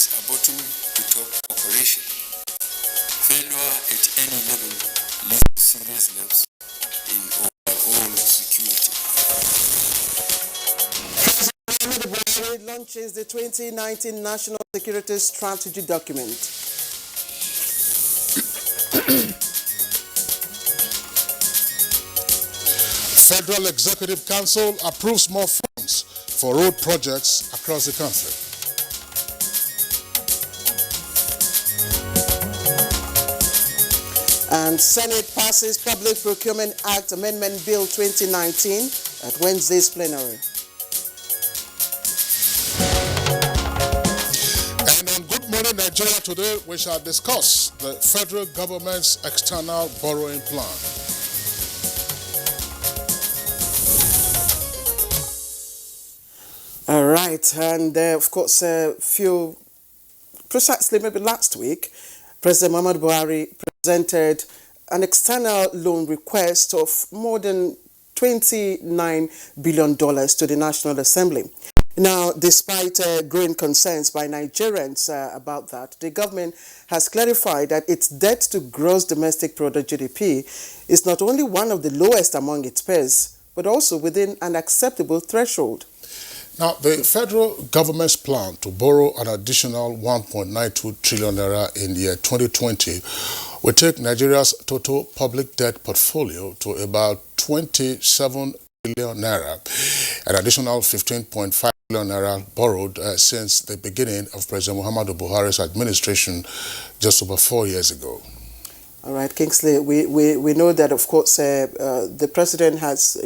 is a bottom-to-top operation. Failure at any level leads to serious lapse in overall security. President Buhari launches the 2019 National Security Strategy document. Federal Executive Council approves more funds for road projects across the country. And Senate passes Public Procurement Act Amendment Bill 2019 at Wednesday's plenary. And on Good Morning Nigeria today, we shall discuss the federal government's external borrowing plan. All right, and of course, precisely maybe last week, President Muhammadu Buhari presented an external loan request of more than $29 billion to the National Assembly. Now, despite growing concerns by Nigerians about that, the government has clarified that its debt to gross domestic product GDP is not only one of the lowest among its peers, but also within an acceptable threshold. Now, the federal government's plan to borrow an additional 1.92 trillion naira in the year 2020 will take Nigeria's total public debt portfolio to about 27 billion naira, an additional 15.5 billion naira borrowed since the beginning of President Muhammadu Buhari's administration just over 4 years ago. All right, Kingsley, we know that, of course, the president has,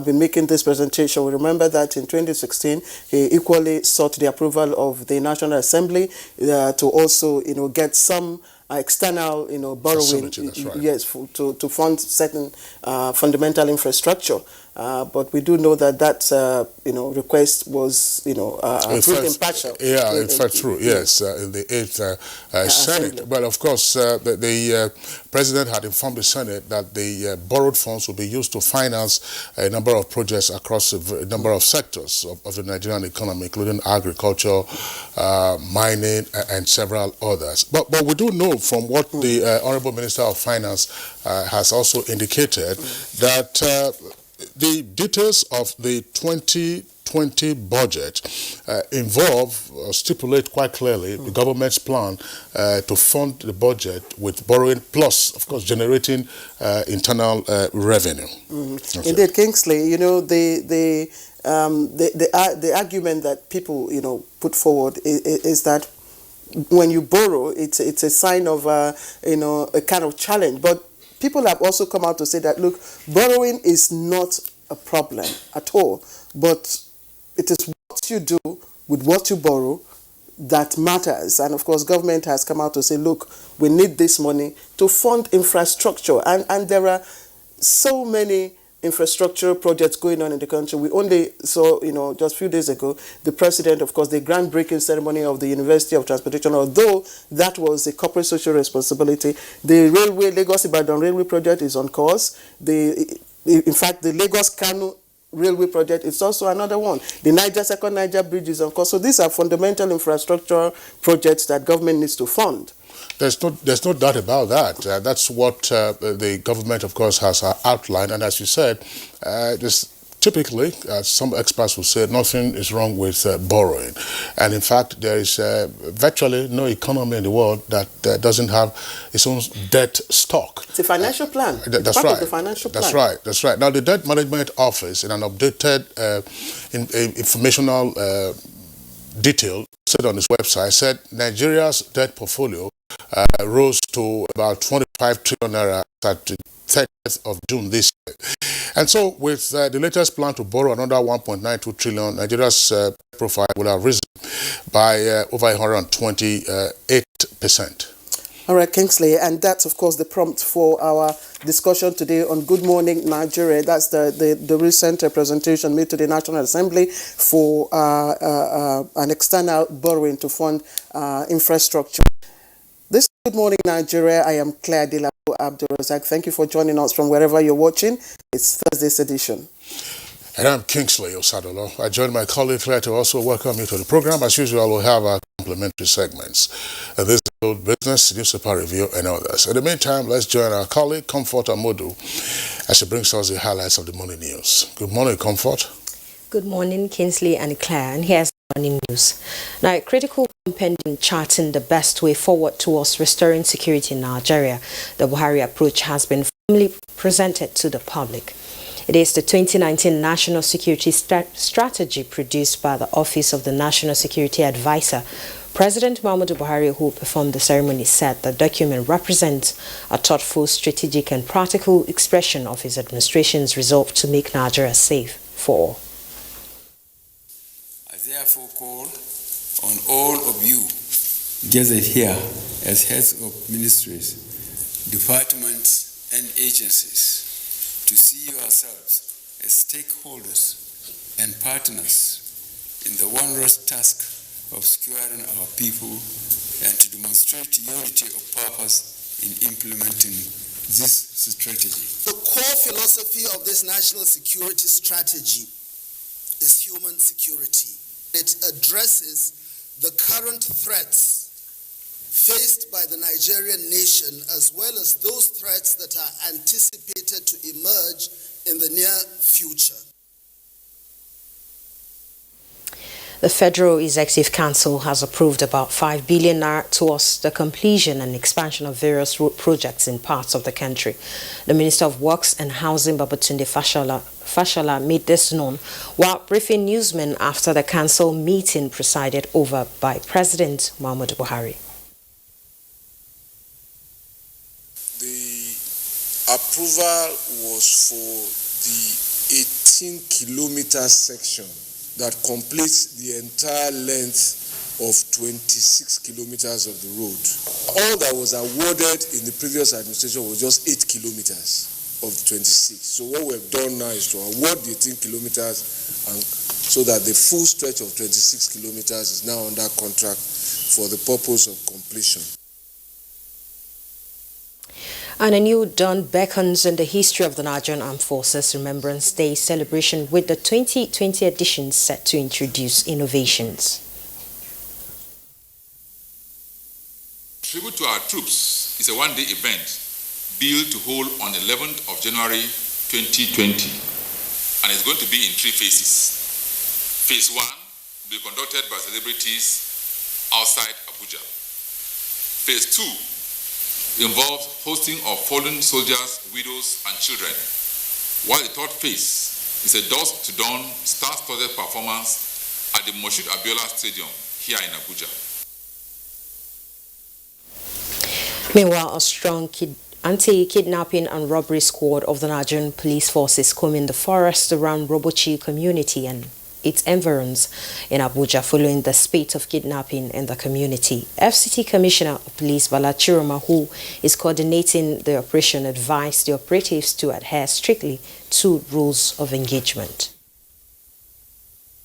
been making this presentation. We remember that in 2016, he equally sought the approval of the National Assembly to also, get some external, borrowing, right. yes, to fund certain fundamental infrastructure. But we do know that request was, approved in partial. Yeah, it fell through, yes, in the 8th Senate. But of course, the president had informed the Senate that the borrowed funds will be used to finance a number of projects across a number of sectors of the Nigerian economy, including agriculture, mining, and several others. But we do know from what the Honorable Minister of Finance has also indicated that the details of the 2020 budget stipulate quite clearly the government's plan to fund the budget with borrowing plus, of course, generating internal revenue. Okay. Indeed, Kingsley, the argument that people, put forward is that when you borrow, it's a sign of, a kind of challenge. But people have also come out to say that, look, borrowing is not a problem at all, but it is what you do with what you borrow that matters. And of course, government has come out to say, look, we need this money to fund infrastructure. And there are so many infrastructure projects going on in the country. We only saw, just a few days ago, the president, of course, the groundbreaking ceremony of the University of Transportation, although that was a corporate social responsibility. The railway, Lagos-Ibadan railway project is on course. In fact, the Lagos-Kano railway project is also another one. The Second Niger Bridge is on course. So these are fundamental infrastructure projects that government needs to fund. There's no doubt about that. That's what the government, of course, has outlined. And as you said, typically, some experts will say nothing is wrong with borrowing. And in fact, there is virtually no economy in the world that doesn't have its own debt stock. It's a financial plan. That's part right. Of the financial plan. That's right. Now, the Debt Management Office, in an updated informational detail said on its website, said Nigeria's debt portfolio rose to about 25 trillion naira at the 30th of June this year. And so with the latest plan to borrow another 1.92 trillion, Nigeria's profile will have risen by over 128%. All right, Kingsley, and that's, of course, the prompt for our discussion today on Good Morning Nigeria. That's the recent presentation made to the National Assembly for an external borrowing to fund infrastructure. This is Good Morning Nigeria. I am Claire Delapo Abdulrazak. Thank you for joining us from wherever you're watching. It's Thursday's edition. And I'm Kingsley Osadolo. I joined my colleague Claire to also welcome you to the program. As usual, we'll have a supplementary segments. And this includes business, newspaper review, and others. In the meantime, let's join our colleague, Comfort Amodu, as she brings us the highlights of the morning news. Good morning, Comfort. Good morning, Kingsley and Claire, and here's the morning news. Now, a critical compendium charting the best way forward towards restoring security in Nigeria, the Buhari approach has been formally presented to the public. It is the 2019 National Security Strategy produced by the Office of the National Security Advisor. President Muhammadu Buhari, who performed the ceremony, said the document represents a thoughtful, strategic and practical expression of his administration's resolve to make Nigeria safe for all. I therefore call on all of you gathered here as heads of ministries, departments and agencies to see yourselves as stakeholders and partners in the wondrous task of securing our people and to demonstrate unity of purpose in implementing this strategy. The core philosophy of this national security strategy is human security. It addresses the current threats faced by the Nigerian nation as well as those threats that are anticipated to emerge in the near future. The Federal Executive Council has approved about 5 billion naira towards the completion and expansion of various road projects in parts of the country. The Minister of Works and Housing, Babatunde Fashola, made this known while briefing newsmen after the council meeting presided over by President Muhammadu Buhari. The approval was for the 18-kilometer section that completes the entire length of 26 kilometers of the road. All that was awarded in the previous administration was just 8 kilometers of 26. So what we've done now is to award the 18 kilometers and so that the full stretch of 26 kilometers is now under contract for the purpose of completion. And a new dawn beckons in the history of the Nigerian Armed Forces Remembrance Day celebration with the 2020 edition set to introduce innovations. Tribute to our troops is a one-day event billed to hold on 11th of January 2020 and is going to be in 3 phases. Phase 1 will be conducted by celebrities outside Abuja. Phase 2 involves hosting of fallen soldiers, widows, and children, while the third phase is a dusk-to-dawn, star-studded performance at the Moshood Abiola Stadium here in Abuja. Meanwhile, a strong anti-kidnapping and robbery squad of the Nigerian police forces combing the forest around Robochi community and its environs in Abuja following the spate of kidnapping in the community. FCT Commissioner of Police Bala Chiroma, who is coordinating the operation, advised the operatives to adhere strictly to rules of engagement.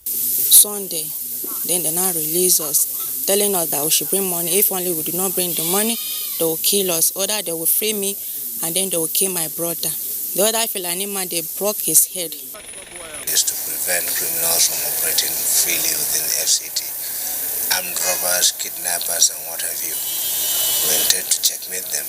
Sunday, then they now release us, telling us that we should bring money. If only we do not bring the money, they will kill us. Or that they will free me and then they will kill my brother. The other Fulani man, they broke his head. Is to prevent criminals from operating freely within the FCT, armed robbers, kidnappers, and what have you. We intend to checkmate them.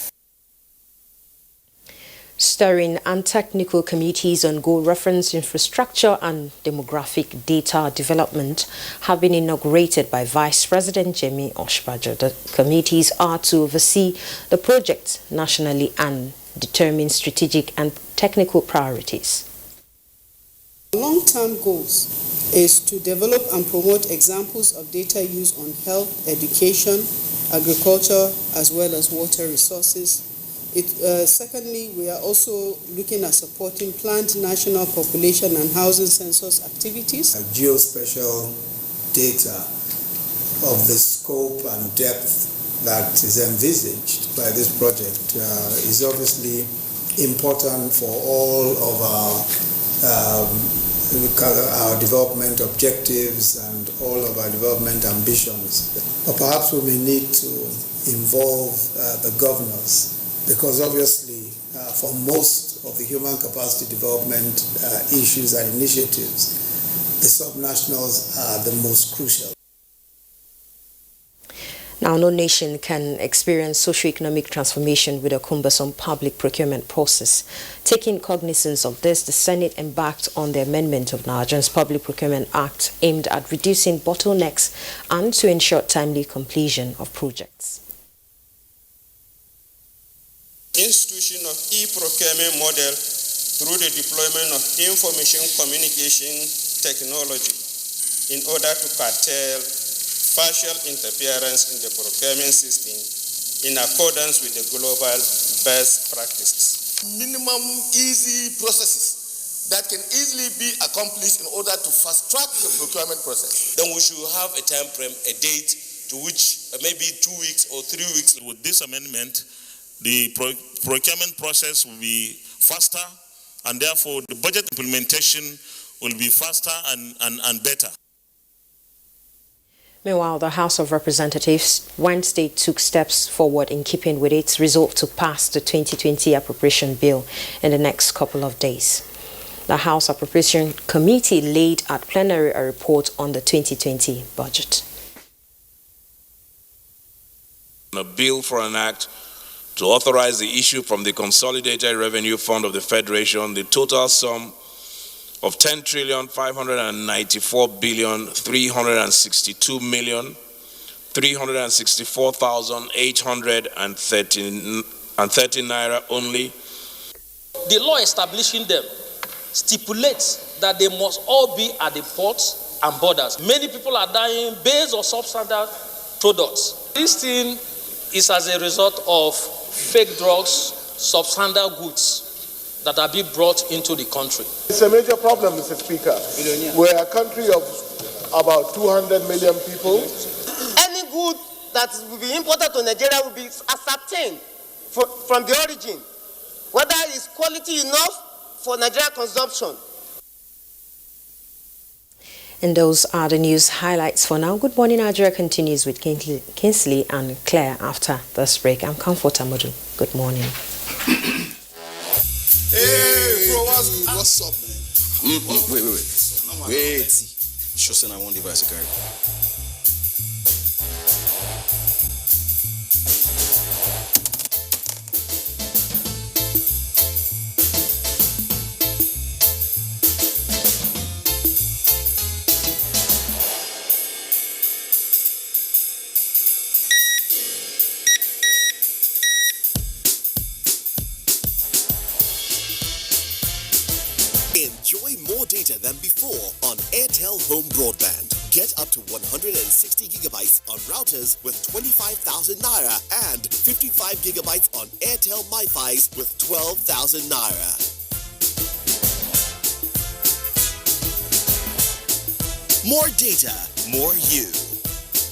Steering and technical committees on goal reference infrastructure and demographic data development have been inaugurated by Vice President Jemi Oshbajo. The committees are to oversee the project nationally and determine strategic and technical priorities. Long-term goals is to develop and promote examples of data use on health, education, agriculture, as well as water resources. Secondly, we are also looking at supporting planned national population and housing census activities. Geospatial data of the scope and depth that is envisaged by this project is obviously important for all of our development objectives and all of our development ambitions. But perhaps we may need to involve the governors, because obviously for most of the human capacity development issues and initiatives, the subnationals are the most crucial. Now, no nation can experience socio-economic transformation with a cumbersome public procurement process. Taking cognizance of this, the Senate embarked on the amendment of Nigeria's Public Procurement Act aimed at reducing bottlenecks and to ensure timely completion of projects. Institution of e-procurement model through the deployment of information communication technology in order to curtail partial interference in the procurement system in accordance with the global best practices. Minimum easy processes that can easily be accomplished in order to fast-track the procurement process. Then we should have a time frame, a date to which maybe 2 weeks or 3 weeks. With this amendment, the procurement process will be faster, and therefore the budget implementation will be faster and better. Meanwhile, the House of Representatives Wednesday took steps forward in keeping with its resolve to pass the 2020 appropriation bill in the next couple of days. The House Appropriation Committee laid at plenary a report on the 2020 budget. A bill for an act to authorize the issue from the Consolidated Revenue Fund of the Federation the total sum of 10,594,364,830 naira only. The law establishing them stipulates that they must all be at the ports and borders. Many people are dying based on substandard products. This thing is as a result of fake drugs, substandard goods that are being brought into the country. It's a major problem, Mr. Speaker. We're a country of about 200 million people. Any good that will be imported to Nigeria will be ascertained from the origin, whether it's quality enough for Nigeria consumption. And those are the news highlights for now. Good Morning Nigeria continues with Kingsley and Claire after this break. I'm Comfort Amadou. Good morning. Hey, bro, what's up, man? Wait. Sure, son, I want the bicycle. Enjoy more data than before on Airtel Home Broadband. Get up to 160 gigabytes on routers with 25,000 naira and 55 gigabytes on Airtel MiFi's with 12,000 naira. More data, more you.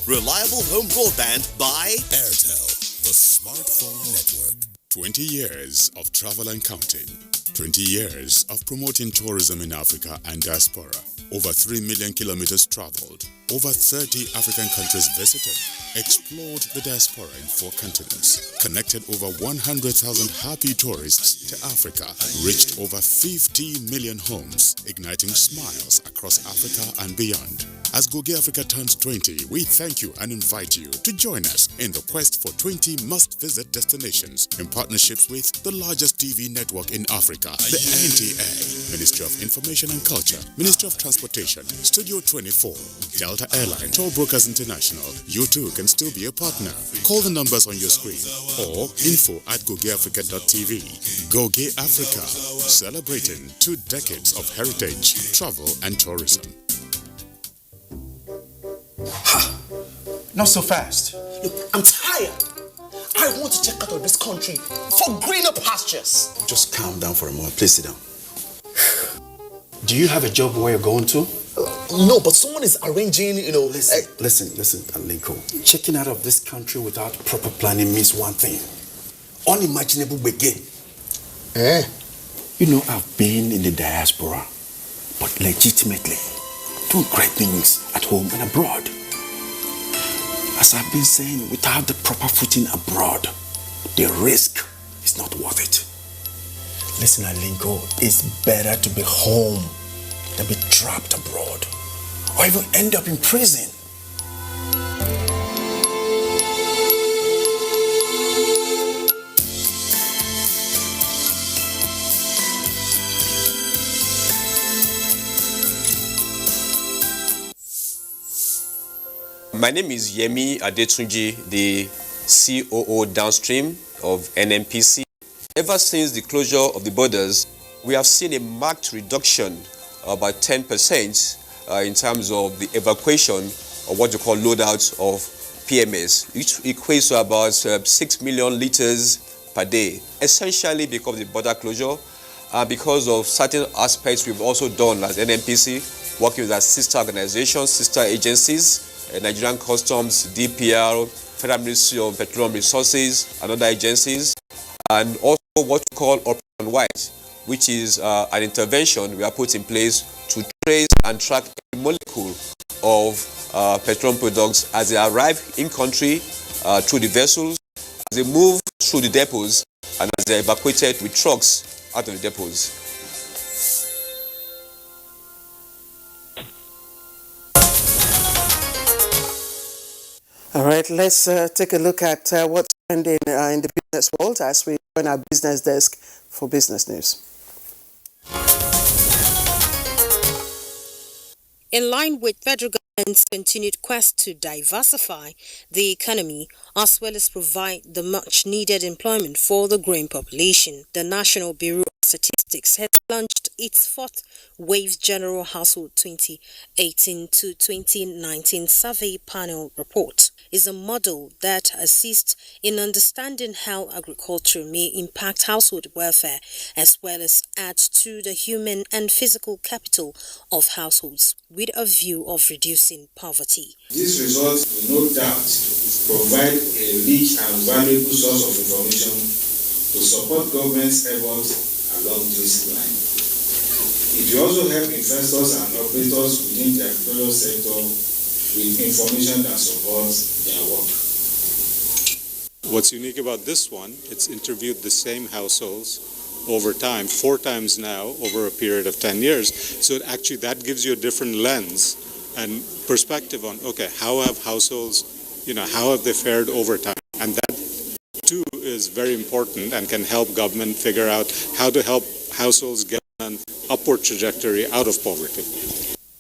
Reliable home broadband by Airtel, the smartphone network. 20 years of travel and counting. 20 years of promoting tourism in Africa and diaspora. Over 3 million kilometers traveled. Over 30 African countries visited. Explored the diaspora in 4 continents. Connected over 100,000 happy tourists to Africa. Reached over 50 million homes. Igniting smiles across Africa and beyond. As Kogi Africa turns 20, we thank you and invite you to join us in the quest for 20 must-visit destinations in partnerships with the largest TV network in Africa, the NTA, Ministry of Information and Culture, Ministry of Transportation, Studio 24, Delta Airline, Toll Brokers International. You too can still be a partner. Call the numbers on your screen or info@gogiafrica.tv. Kogi Africa, celebrating 2 decades of heritage, travel and tourism. Not so fast. Look, I'm tired. I want to check out of this country for greener pastures. Just calm down for a moment. Please sit down. Do you have a job where you're going to? No, but someone is arranging, Listen, Alinko. Checking out of this country without proper planning means one thing. Unimaginable begin. You know, I've been in the diaspora, but legitimately doing great things at home and abroad. As I've been saying, without the proper footing abroad, the risk is not worth it. Listen, Alinko, it's better to be home than be trapped abroad or even end up in prison. My name is Yemi Adetunji, the COO downstream of NNPC. Ever since the closure of the borders, we have seen a marked reduction, about 10%, in terms of the evacuation of what you call loadouts of PMS, which equates to about 6 million liters per day, essentially because of the border closure, because of certain aspects we've also done as NNPC, working with our sister organizations, sister agencies, Nigerian Customs, DPR, Federal Ministry of Petroleum Resources, and other agencies, and also what we call Operation White, which is an intervention we are put in place to trace and track a molecule of petroleum products as they arrive in country through the vessels, as they move through the depots, and as they are evacuated with trucks out of the depots. All right, let's take a look at what's trending in the business world as we join our business desk for business news. In line with federal government's continued quest to diversify the economy as well as provide the much-needed employment for the growing population, the National Bureau of Statistics has launched its fourth Wave General Household 2018 to 2019 Survey Panel Report. Is a model that assists in understanding how agriculture may impact household welfare as well as add to the human and physical capital of households with a view of reducing poverty. These results will no doubt provide a rich and valuable source of information to support government's efforts along this line. It will also help investors and operators within the agricultural sector with information that supports their work. What's unique about this one, it's interviewed the same households over time, 4 times now, over a period of 10 years. So actually that gives you a different lens and perspective on, okay, how have households, how have they fared over time? And that too is very important and can help government figure out how to help households get an upward trajectory out of poverty.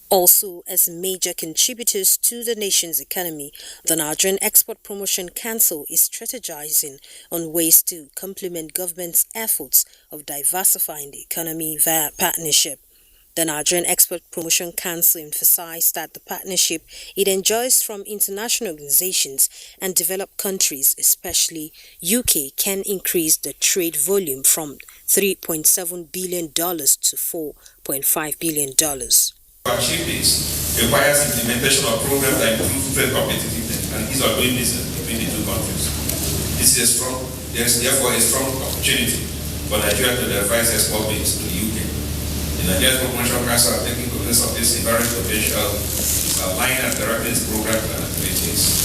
Also, as major contributors to the nation's economy, the Nigerian Export Promotion Council is strategizing on ways to complement government's efforts of diversifying the economy via partnership. The Nigerian Export Promotion Council emphasized that the partnership it enjoys from international organizations and developed countries, especially UK, can increase the trade volume from $3.7 billion to $4.5 billion. To achieve this requires implementation of programs that improve trade competitiveness and ease of doing business between the two countries. There is therefore a strong opportunity for Nigeria to diversify its export base to the UK. The Nigerian Promotion Council are taking cognizance of this inherent potential, is aligning and directing its programs and activities.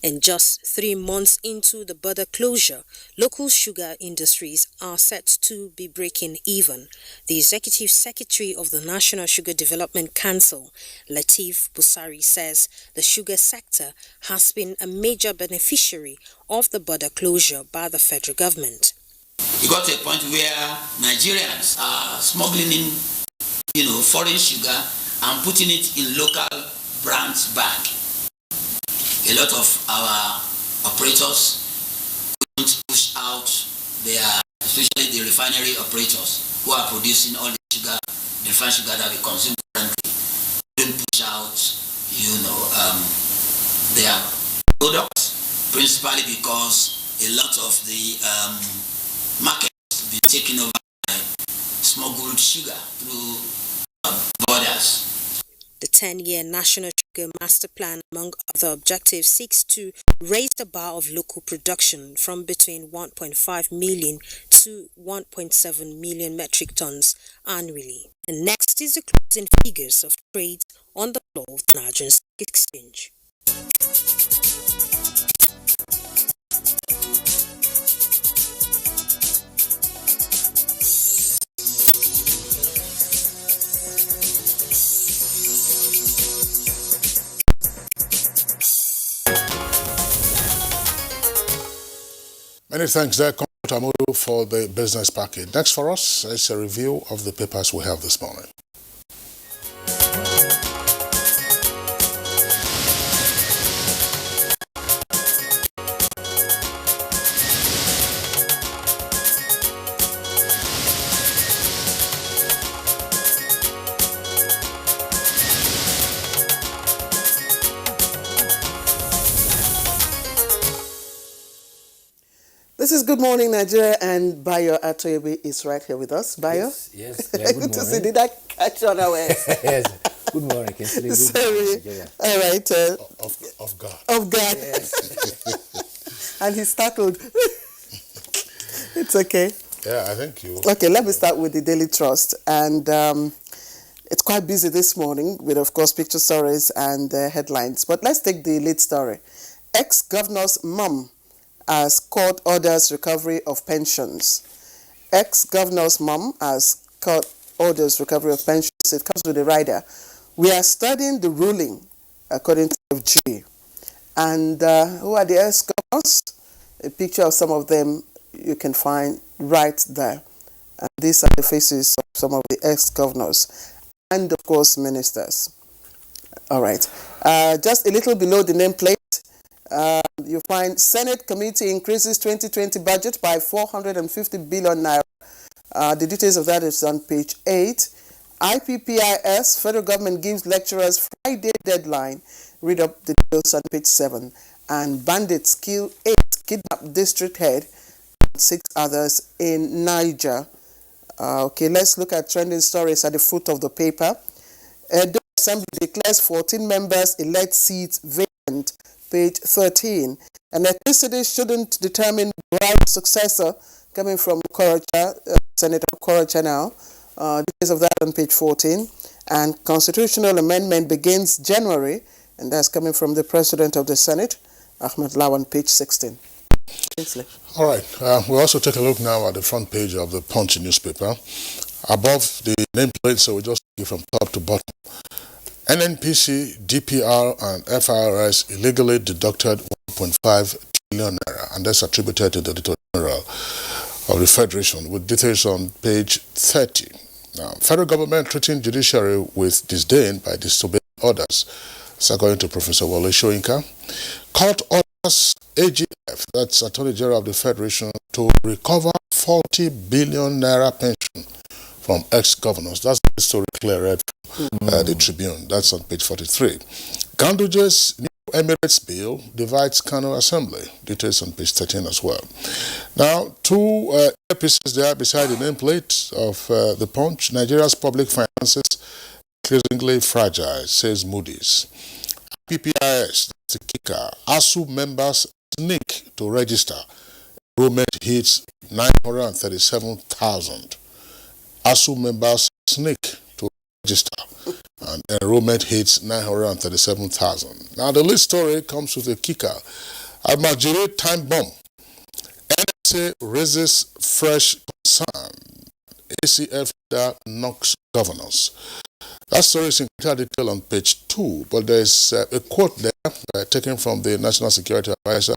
And just 3 months into the border closure, local sugar industries are set to be breaking even. The Executive Secretary of the National Sugar Development Council, Lateef Busari, says the sugar sector has been a major beneficiary of the border closure by the federal government. We got to a point where Nigerians are smuggling in, foreign sugar and putting it in local brands bag. A lot of our operators couldn't push out especially the refinery operators who are producing all the sugar, the refined sugar that we consume currently, couldn't push out, their products, principally because a lot of the markets have been taken over by smuggled sugar through borders. The 10-year National Sugar Master Plan, among other objectives, seeks to raise the bar of local production from between 1.5 million to 1.7 million metric tons annually. And next is the closing figures of trade on the floor of the Nigerian Stock Exchange. Many thanks there, Tamudu, for the business package. Next for us is a review of the papers we have this morning. This is Good Morning Nigeria, and Bayo Atoyebe is right here with us. Bayo? Yes. Good morning. To see, did I catch on our way? Yes. Good morning, Kinsley. Good morning, Nigeria. All right. Of God. Of God. Yes. And he's startled. It's okay. Yeah, I think you. Okay, let me start with the Daily Trust. And it's quite busy this morning with, of course, picture stories and headlines. But let's take the lead story. Ex-governor's mum as court orders recovery of pensions. Ex-governor's mum as court orders recovery of pensions. It comes with a rider. We are studying the ruling, according to FG. And who are the ex-governors? A picture of some of them you can find right there. And these are the faces of some of the ex-governors and, of course, ministers. All right. Just a little below the nameplate, you find Senate committee increases 2020 budget by 450 billion naira. The details of that is on page 8. IPPIS, federal government gives lecturers Friday deadline. Read up the details on page 7. And bandits kill 8 kidnapped district head and 6 others in Niger. Okay, let's look at trending stories at the foot of the paper. The Assembly declares 14 members elect seats vacant. Page 13. And ethnicity shouldn't determine Buhari's successor, coming from Korocha, Senator Korocha now. Details of that on page 14. And constitutional amendment begins January, and that's coming from the President of the Senate, Ahmed Lawan, page 16. All right. We'll also take a look now at the front page of the Punch newspaper. Above the nameplate, so we just take it from top to bottom. NNPC, DPR, and FIRS illegally deducted 1.5 trillion naira, and that's attributed to the Director General of the Federation, with details on page 30. Now, federal government treating judiciary with disdain by disobeying orders, that's according to Professor Wale Soyinka. Court orders AGF, that's Attorney General of the Federation, to recover 40 billion naira pension from ex-governors. That's the story Claire read from the Tribune. That's on page 43. Ganduje's new Emirates bill divides Kano Assembly. Details on page 13 as well. Now, 2 pieces there beside the nameplate of the Punch. Nigeria's public finances increasingly fragile, says Moody's. PPIS, the kicker. ASU members sneak to register. Enrollment hits 937,000. ASU members sneak to register, and enrollment hits 937,000. Now, the lead story comes with a kicker. Almajiri time bomb. NSA raises fresh concern. ACF leader knocks governors. That story is in greater detail on page 2, but there's a quote there taken from the National Security Advisor,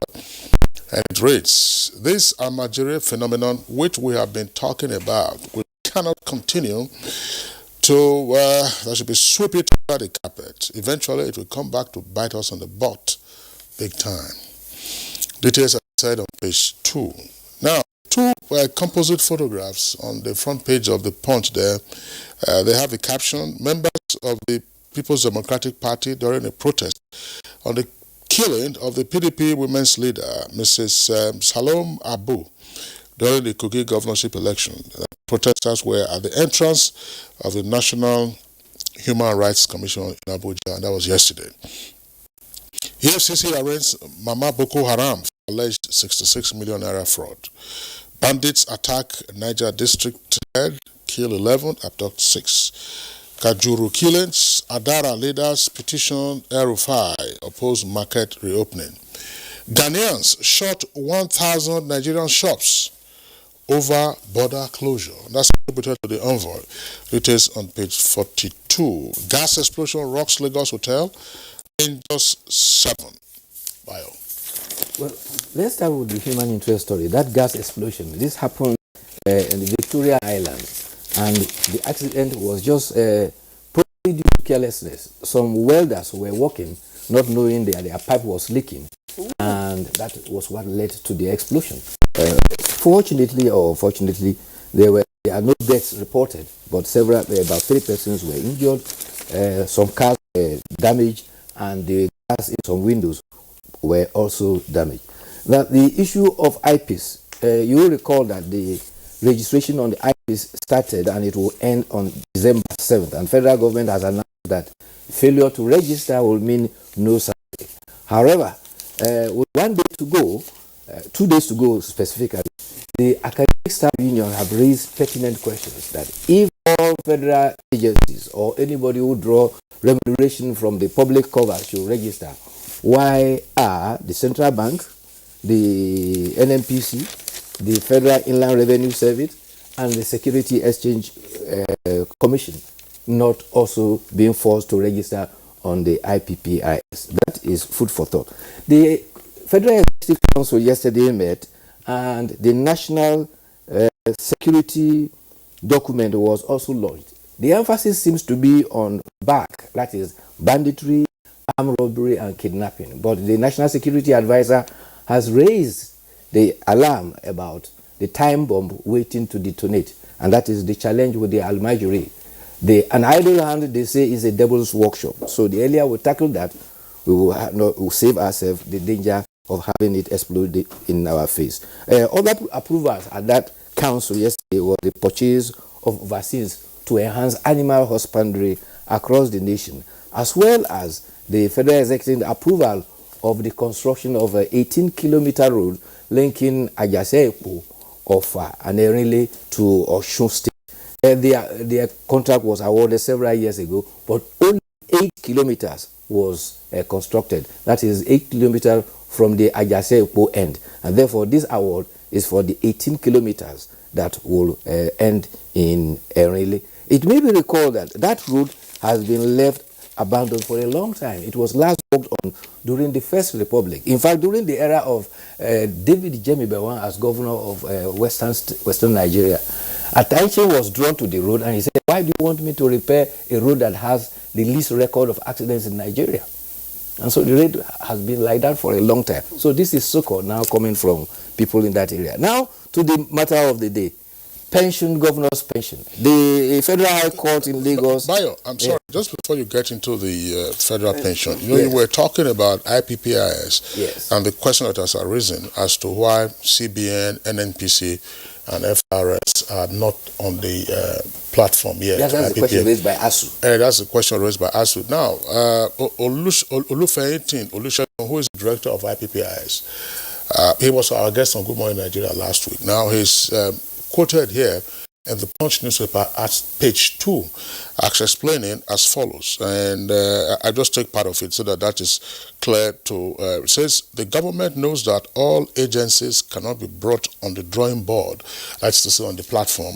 and it reads, "This Almajiri phenomenon, which we have been talking about, cannot continue to, that should be sweep it under the carpet. Eventually, it will come back to bite us on the butt big time." Details are said on page 2. Now, 2 composite photographs on the front page of the Punch there. They have the caption, "Members of the People's Democratic Party during a protest on the killing of the PDP women's leader, Mrs. Salome Abu, during the Kogi governorship election." Protesters were at the entrance of the National Human Rights Commission in Abuja, and that was yesterday. EFCC arrests Mama Boko Haram for alleged 66 million naira fraud. Bandits attack Niger district head, kill 11, abduct 6. Kajuru killings, Adara leaders petition El-Rufai, oppose market reopening. Ghanaians shot 1,000 Nigerian shops over border closure. That's attributed to the envoy. Details on page 42. Gas explosion rocks Lagos Hotel. Injures 7. Bio. Well, let's start with the human interest story. That gas explosion, this happened in the Victoria Island, and the accident was just probably due to carelessness. Some welders were working, not knowing their pipe was leaking, and that was what led to the explosion. Fortunately or unfortunately, there are no deaths reported, but about 3 persons were injured. Some cars were damaged, and the glass in some windows were also damaged. Now, the issue of IPs you will recall that the registration on the IP started and it will end on December 7th. And federal government has announced that failure to register will mean no salary. However, with 1 day to go, 2 days to go specifically, the academic staff union have raised pertinent questions that if all federal agencies or anybody who draw remuneration from the public cover should register, why are the central bank, the NNPC, the Federal Inland Revenue Service, and the Security Exchange Commission not also being forced to register on the IPPIS? That is food for thought. The Federal Executive Council yesterday met, and the National Security document was also launched. The emphasis seems to be on BAC, that is banditry, armed robbery, and kidnapping. But the National Security Advisor has raised the alarm about the time bomb waiting to detonate, and that is the challenge with the Almajiri. An idle hand, they say, is a devil's workshop. So the earlier we tackle that, we will save ourselves the danger of having it explode in our face. Other approvals at that council yesterday were the purchase of vaccines to enhance animal husbandry across the nation, as well as the Federal Executive approval of the construction of an 18-kilometer road linking Ajasepo of and Erinle to Osun State. Their contract was awarded several years ago, but only 8 kilometers was constructed. That is 8 kilometers from the Ajasepo end. And therefore, this award is for the 18 kilometers that will end in Erinle. It may be recalled that that road has been left abandoned for a long time. It was last worked on during the First Republic. In fact, during the era of David Jemibewan as governor of Western Nigeria, attention was drawn to the road, and he said, why do you want me to repair a road that has the least record of accidents in Nigeria? And so the road has been like that for a long time. So this is so-called now coming from people in that area. Now to the matter of the day. Pension, governor's pension. The Federal High Court in Lagos. Bayo, I'm sorry, just before you get into the federal pension, you were talking about IPPIS and the question that has arisen as to why CBN, NNPC, and FRS are not on the platform yet. That's the question raised by ASU. That's the question raised by ASU. Now, Olufeyitin Olusegun, who is the director of IPPIS, he was our guest on Good Morning Nigeria last week. Now, he's quoted here in the Punch newspaper at page 2, as explaining as follows, and I just take part of it so that is clear to, it says, the government knows that all agencies cannot be brought on the drawing board, that's to say on the platform,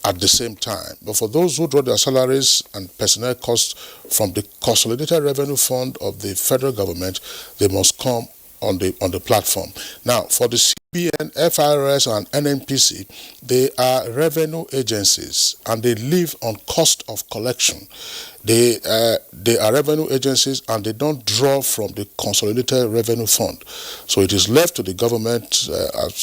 at the same time. But for those who draw their salaries and personnel costs from the Consolidated Revenue Fund of the federal government, they must come on the platform. Now, for the CBN, FRS, and NNPC, they are revenue agencies and they live on cost of collection. They are revenue agencies and they don't draw from the Consolidated Revenue Fund. So it is left to the government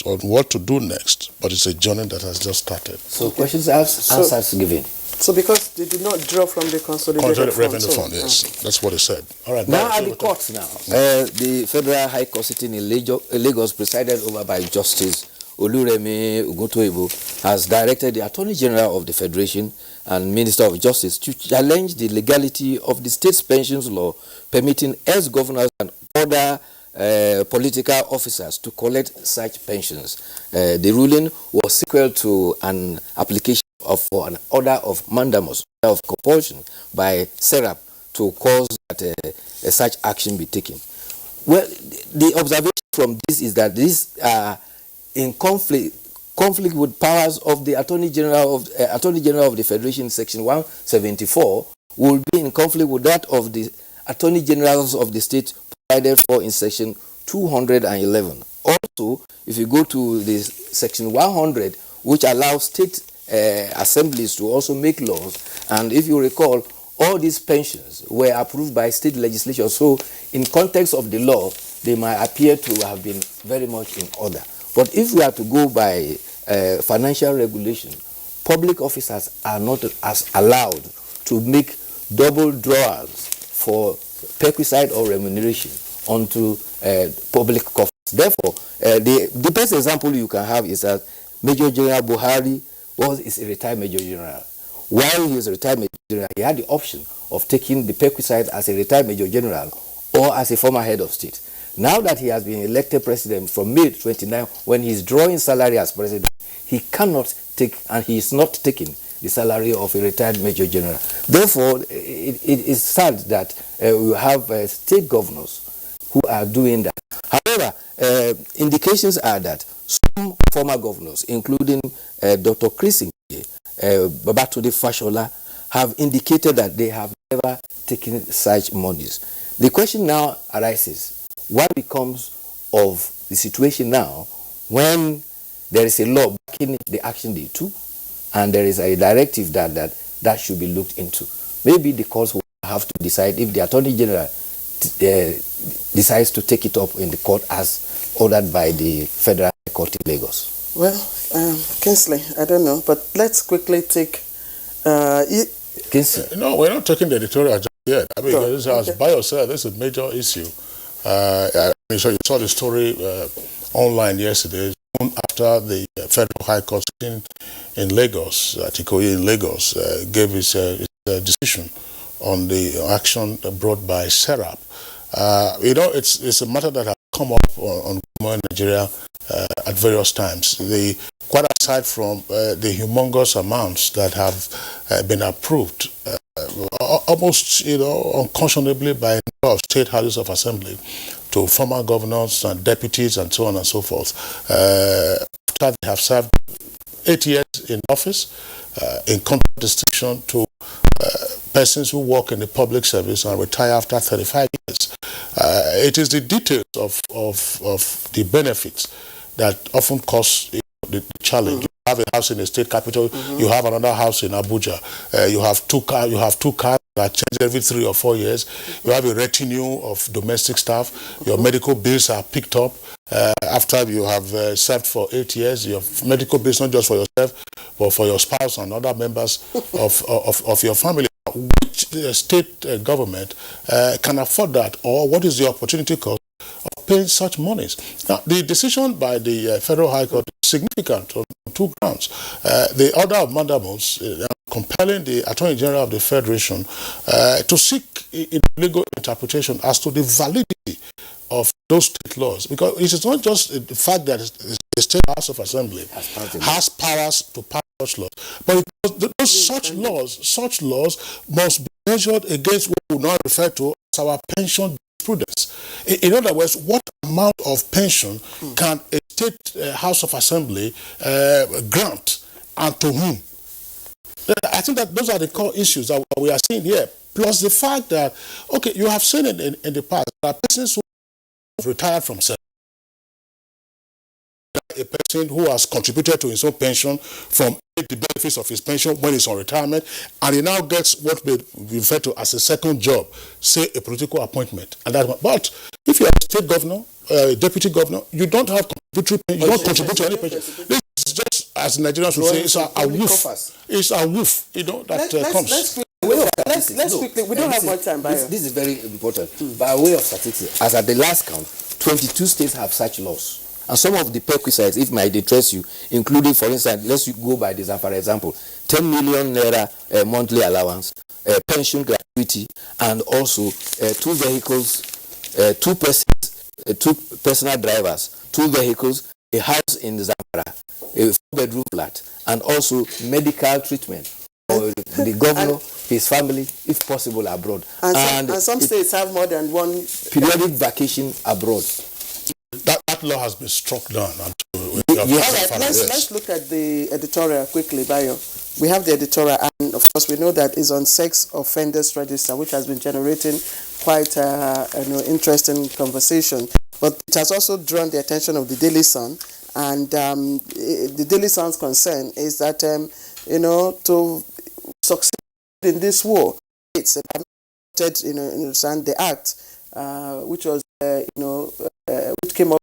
on what to do next, but it's a journey that has just started. So questions asked, answers given. So because they did not draw from the Consolidated Revenue Fund, yes. That's what it said. All right. Now at the courts now. The Federal High Court sitting in Lagos, presided over by Justice Oluremi Oguntoyibo, has directed the Attorney General of the Federation and Minister of Justice to challenge the legality of the state's pensions law permitting ex-governors and other political officers to collect such pensions. The ruling was sequel to an application for an order of mandamus, order of compulsion by SERAP to cause that such action be taken. Well, the observation from this is that these are in conflict with powers of the Attorney General of the Federation. Section 174 will be in conflict with that of the Attorney Generals of the state provided for in Section 211. Also, if you go to the Section 100, which allows state assemblies to also make laws, and if you recall, all these pensions were approved by state legislature, so in context of the law, they might appear to have been very much in order. But if we are to go by financial regulation, public officers are not as allowed to make double drawals for perquisite or remuneration onto public coffers. Therefore, the best example you can have is that Major General Buhari is a retired Major General. While he was a retired Major General, he had the option of taking the perquisite as a retired Major General or as a former head of state. Now that he has been elected president from May 29, when he's drawing salary as president, he cannot take, and he is not taking, the salary of a retired Major General. Therefore, it is sad that we have state governors who are doing that. However, indications are that some former governors, including Dr. Chris Babatunde Fashola, have indicated that they have never taken such monies. The question now arises, what becomes of the situation now when there is a law backing the action they took, and there is a directive that should be looked into? Maybe the courts will have to decide if the Attorney General decides to take it up in the court as ordered by the Federal Court in Lagos. Well, Kingsley, I don't know, but let's quickly take... Kingsley? No, we're not taking the editorial just yet. I mean, this is, as Bayelsa, this is a major issue. I mean, so you saw the story online yesterday, after the Federal High Court in Lagos, Kogi in Lagos, gave its decision on the action brought by SERAP. You know, it's a matter that has come up on Nigeria at various times. Quite aside from the humongous amounts that have been approved, almost, you know, unconscionably by a number of state houses of assembly to former governors and deputies and so on and so forth, after they have served 8 years in office, in contrast distinction to persons who work in the public service and retire after 35 years. It is the details of the benefits that often cause the challenge. You have a house in the state capital, you have another house in Abuja, you have two cars that change every 3 or 4 years, you have a retinue of domestic staff, your medical bills are picked up after you have served for 8 years. Your medical bills not just for yourself, but for your spouse and other members of your family. Which state government can afford that, or what is the opportunity cost of paying such monies? Now, the decision by the Federal High Court is significant on 2 grounds. The order of mandamus compelling the Attorney General of the Federation to seek a legal interpretation as to the validity of those state laws, because it is not just the fact that the State House of Assembly has powers to pass such laws, but such laws must be measured against what we now refer to as our pension prudence. In other words, what amount of pension can a State House of Assembly grant, and to whom? I think that those are the core issues that we are seeing here. Plus the fact that, okay, you have seen it in the past, that persons who have retired from service, a person who has contributed to his own pension from the benefits of his pension when he's on retirement, and he now gets what we refer to as a second job, say a political appointment. And that one. But if you're a state governor, deputy governor, you don't have contributory pension, you don't contribute to any pension. This is just, as Nigerians would say, it's a woof. It's a woof, you know, that comes. Let's quickly, we don't have much time, Bayo. This is very important. By way of statistics, as at the last count, 22 states have such laws. And some of the perquisites, if might interest you, including, for instance, let's go by this for example, 10 million naira monthly allowance, pension gratuity, and also 2 vehicles, 2 persons, 2 personal drivers, 2 vehicles, a house in Zamfara, a 4-bedroom flat, and also medical treatment for the governor, his family, if possible, abroad. And some states have more than one periodic vacation abroad. That law has been struck down. Let's look at the editorial quickly, Bayo. We have the editorial, and of course we know that it's on Sex Offenders Register, which has been generating quite interesting conversation. But it has also drawn the attention of the Daily Sun, and the Daily Sun's concern is that to succeed in this war, it's the act which was which came up